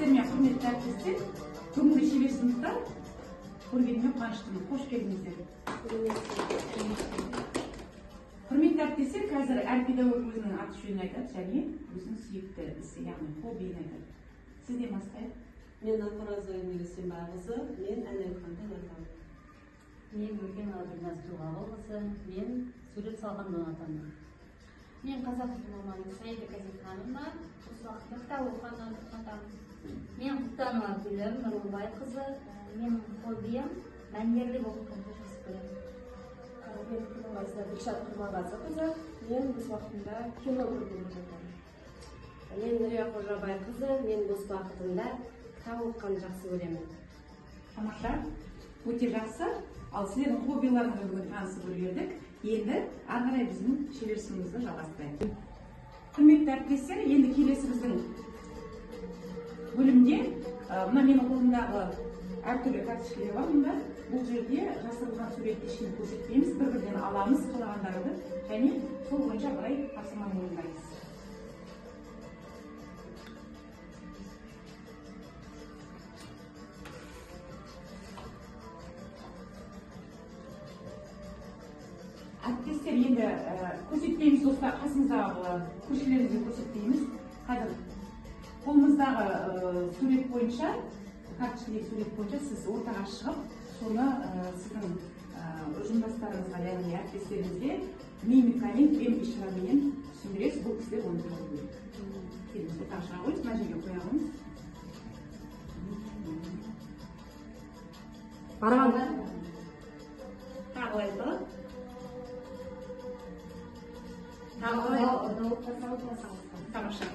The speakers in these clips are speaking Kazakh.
Сіздермен құрметті әріптестер, бүгінгі шебер сыныпта көргеніме қуаныштымын. Қош келдіңіздер. Құрметті әріптестер, қазір әр педагог өзінің аты-жөнін айтады және өзінің сүйікті ісі, яғни хоббиін айтады. Сізден бастайық. Мен Ақоразова Нұрсенбайқызы, мен Әнелханды атамын. Мен Өргенова Гүлназ Тұлғабылқызы, мен сурет салған Донатамын. Мен қазақ тілі маманы Саида Казиханова, осы уақытта кітап оқығаннан атамын. Мен Құттанова Гүлім Нұрлыбайқызы, менің хоббиім мәнерлеп оқуды жақсы көремін. Мен Күнбайса Гүлшат Құрманғазықызы, мен бос уақытында кино көргенді жатамын. Мен Нұрия Қожабайқызы, мен бос уақытында кітап оқығанды жақсы көремін. Тамаша, өте жақсы. Ал сіздердің хоббиларыңызды бүгін танысып үлгердік. Енді ары қарай біздің шебер сыныбымызды жалғастырайық. Құрметті әріптестер, енді келесі біздің бөлімде мына менің қолымдағы әртүрлі карточкалар бар. Мұнда бұл жерде жасырылған суретті ешкімге көрсетпейміз, бір-бірден аламыз қалағандарды және сол бойынша былай тапсырманы орындаймыз. Әріптестер, енді көрсетпейміз достар, қасымыздағы көшелерімізді көрсетпейміз. Қазір қолымыздағы сурет бойынша, карточкадегі сурет бойынша сіз ортаға шығып, соны сіздің ұжымдастарыңызға, яғни әріптестеріңізге мимикамен, ем ишараменен түсіндіресіз, бұл кісілер оны білу керек. Келіңіз, ортаға шыға қойыңыз, мына жерге қоя қойыңыз. Барған. Тағы айтылып. Тамаша.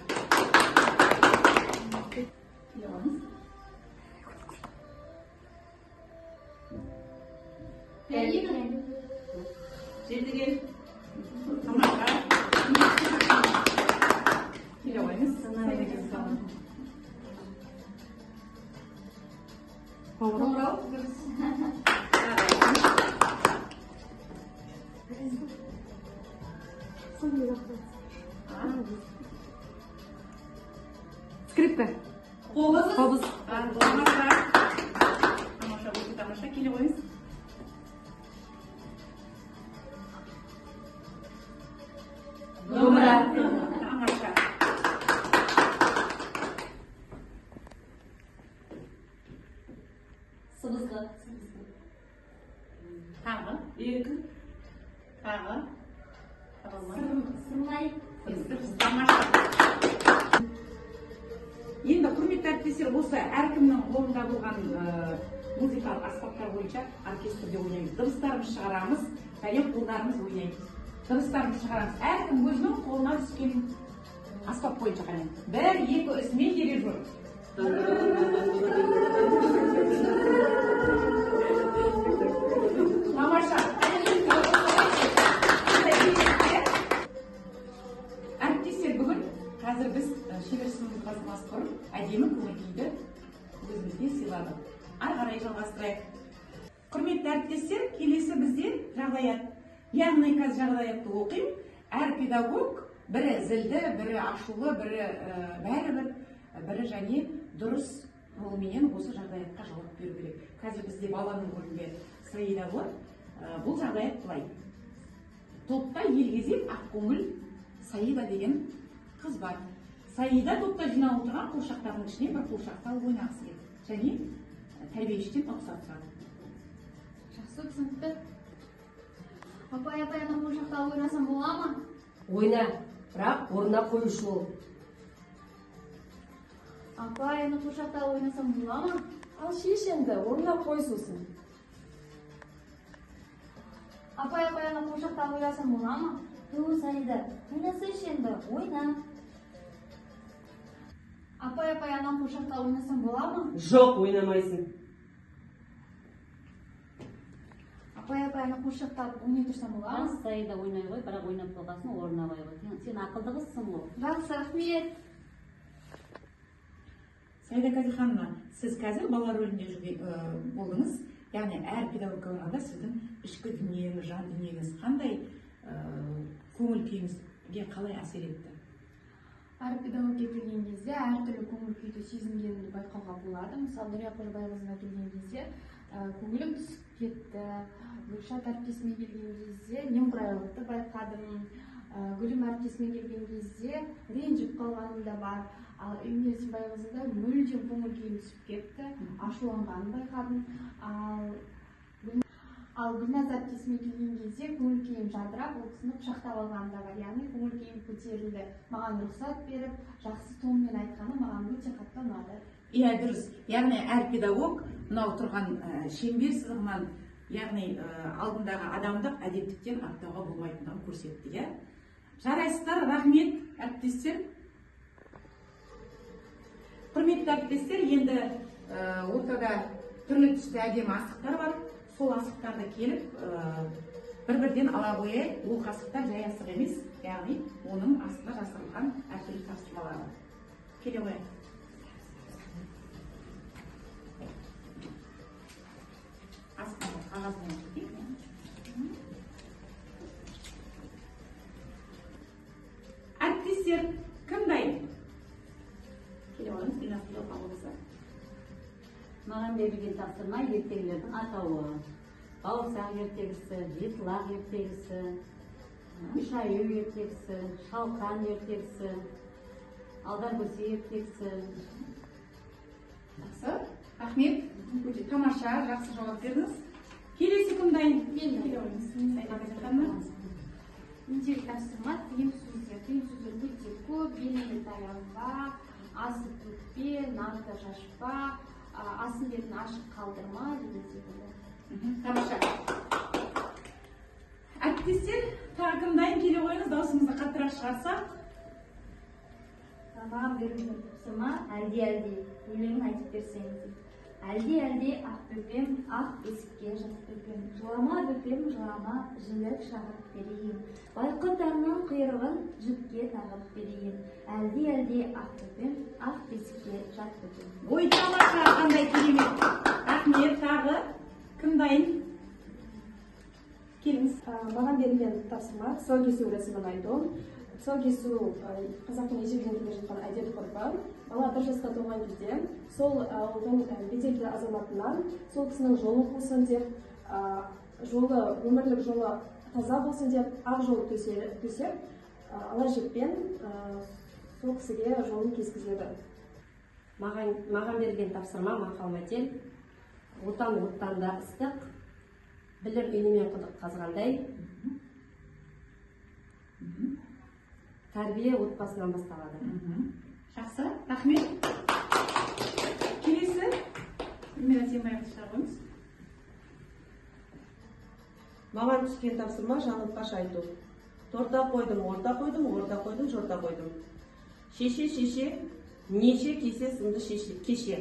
Жерді кел. Тамаша. Келе қойыңыз. Қоңырау. Скрипка. Қобыз. Қобыз. Тамаша. Тамаша, өте тамаша. Келе қойыңыз. Домбыра. Тамаша. Сыбызғы. Тағы. Екі. Тағы. Сырмай. Тамаша. Енді құрметті әріптестер, осы әркімнің қолында болған музыкалық аспаптар бойынша оркестрде ойнаймыз. Дыбыстарымыз шығарамыз, және қолдарымыз ойнайды. Дыбыстарымыз шығарамыз. Әркім өзінің қолына түскен аспап бойынша қайнайды. 1, 2, 3, мен керек жоқ. Тамаша. Әріптестер, бүгін қазір біз шебер сыныбын бастамас бұрын әдемі көңіл-күйді өзімізге сыйладық. Ары қарай жалғастырайық. Құрметті әріптестер, келесі бізде жағдаят. Яғни қазір жағдаятты оқимын. Әр педагог бірі зілді, бірі ашулы, бірі және дұрыс жолменен осы жағдаятқа жауап беру керек. Қазір бізде баланың рөлінде Саида болады. Бұл жағдаят былай. Топта елгезек ақкөңіл Саида деген қыз бар. Саида топта жиналып отырған қуыршақтардың ішіне бір қуыршақты алып ойнағысы келді. Және тәрбиешіден рұқсат сұрады. Жақсы түсінікті. Апай, ана қуыршақты алып ойнасам бола ма? Ойна, бірақ орнына қойушы бол. Апай, ана қуыршақты алып ойнасам бола ма? Ал шеш енді, орнына қой сосын. Апай, ана қуыршақты алып ойнасам бола ма? Саида, ойнасайшы енді, ойна. Апай, ана қуыршақты алып ойнасам бола ма? Жоқ, ойнамайсың. Апай, ана қуыршақты алып ойнай тұрсам бола ма? Саида ойнай ғой, бірақ ойнап болғасын, орнына қой ғой. Сен ақылды қызсың ғой. Жақсы, рахмет. Саида Казиханова, сіз қазір бала рөлінде болдыңыз. Яғни әр педагогқа қарағанда сіздің ішкі дүниеңіз, жан дүниеңіз қандай көңіл күйіңізге қалай әсер етті? Ар педагогке келген кезде әртүрлі көңіл күйді сезінгенімді байқауға болады. Мысалы, Нұрия Қожабайқызына келген кезде көңілім түсіп кетті. Гүлшат әріптесіме келген кезде немқұрайлылықты байқадым. Гүлім әріптесіме келген кезде ренжіп қалғаным да бар. Ал Эмилия Симбайқызыда мүлдем көңіл күйім түсіп кетті, ашуланғанын байқадым. Ал Гүлназ әріптесіме келген кезде көңіл күйім жадырап, ол кісіні құшақтап алғаны да бар. Яғни көңіл күйім көтерілді. Маған рұқсат беріп, жақсы тонмен айтқаны маған өте қатты ұнады. Иә, дұрыс. Яғни әр педагог мынау тұрған шеңбер сызығынан, яғни алдындағы адамдық әдептіктен аттауға болмайтындығын көрсетті, иә? Жарайсыздар, рахмет, әріптестер. Құрметті әріптестер, енді ортада түрлі түсті әдемі асықтар бар. Сол асықтарды келіп бір-бірден ала қояйық. Ол қасықтар жай асық емес, яғни оның астына жасырылған әртүрлі тапсырмалар бар. Келе қояйық. Астына қағазбен кетейік. Әріптестер, кім дайын? Келе қойыңыз, Гүлназ Қожабайқызы. Маған берілген тапсырма ертегілердің атауы. Бауырсақ ертегісі, Жетілақ ертегісі, Үш аю ертегісі, Шалқан ертегісі, Алдаркөсе ертегісі. Жақсы, рахмет. Өте тамаша, жақсы жауап бердіңіз. Келесі кім дайын? Мен келе қойыңыз. Мендегі тапсырма тыйым сөздер. Тыйым сөздер өте көп. Беліңді таянба, асып өтпе, нақты шашпа, асын бетін ашық қалдырма деген секілді. Тамаша. Әріптестер, тағы кім дайын? Келе қойыңыз, даусыңызды қаттырақ шығарсақ. Маған берілген тапсырма әлде өлеңін айтып берсеңіз. Әлде ақ бөпем, ақ бесікке жатып бөпем. Жылама бөпем, жылама, жілік шағып берейін. Байқы таңның құйрығын жіпке тағып берейін. Әлде ақ бөпем, ақ бесікке жатып бөпем. Ой, тамаша, қандай керемет. Рахмет, тағы кім дайын? Келіңіз. Маған берілген тапсырма тұсау кесу рәсімін айту. Тұсау кесу қазақтың ежелден келе жатқан әдет ғұрпы. Бала 1 жасқа толған кезде сол ауылдың беделді азаматынан сол кісінің жолы болсын деп, өмірлік жолы таза болсын деп, ақ жол төсеп, ала жіппен сол кісіге жолын кескізеді. Маған берілген тапсырма мақал-мәтел. Отан оттанда ыстық, білім үйінен құдық қазғандай. Тәрбие отбасынан басталады. Жақсы, рахмет. Келесі, Эмилия Симбайқызы шығарыңыз. Маған түскен тапсырма жаңылтпаш айту. Торта қойдым, орта қойдым, орта қойдым, жорта қойдым. Шеше, неше кесе сынды кеше.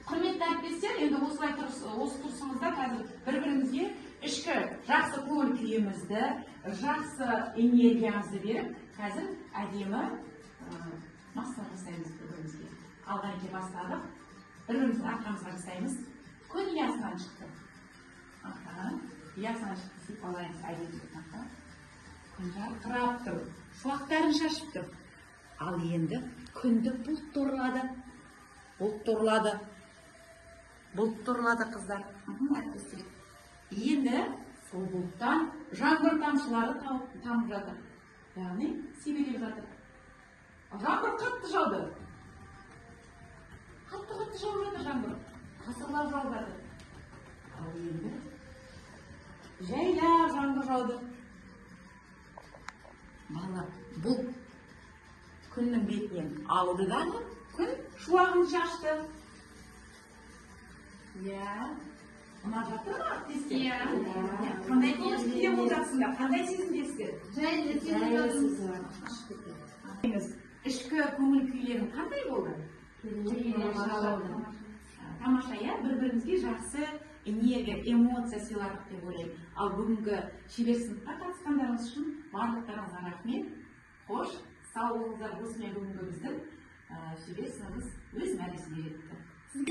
Құрметті әріптестер, енді осы тұрсымызда қазір бір-бірімізге ішкі жақсы көңіл күйімізді, жақсы энергиямызды беріп, қазір әдемі мастар жасаймыз бір-бірімізге. Алға ете бастадық. Бір-бірімізді арқамызға жасаймыз. Күн ұясынан шықты. Ұясынан шықты, сипалаймыз әдемі. Күн жарқырап тұр, шуақтарын шашып тұр. Ал енді күнді бұлт торлады қыздар. Енді сол бұлттан жаңбыр тамшылары тамып жатыр. Яғни себелеп жатыр. Жаңбыр қатты жауды. Қатты жауып жатыр жаңбыр. Ғасырлар жауып жатыр. Ал енді жайлап жаңбыр жауды. Бала бұлт күннің бетінен алды дағы, күн шуағын шашты. Ұнап жатыр ма? Қандай көңілде болжақсыңдар? Қандай сезімдесіздер? Ішкі көңіл күйлерің қандай болды? Тамаша, бір-бірімізге жақсы энергия, эмоция сыйладық деп ойлаймын. Ал бүгінгі шебер сыныпқа қатысқандарыңыз үшін барлықтарыңызға рахмет. Қош, сау болыңыздар. Осымен бүгінгі біздің шебер сыныбымыз өз мәресіне жетті.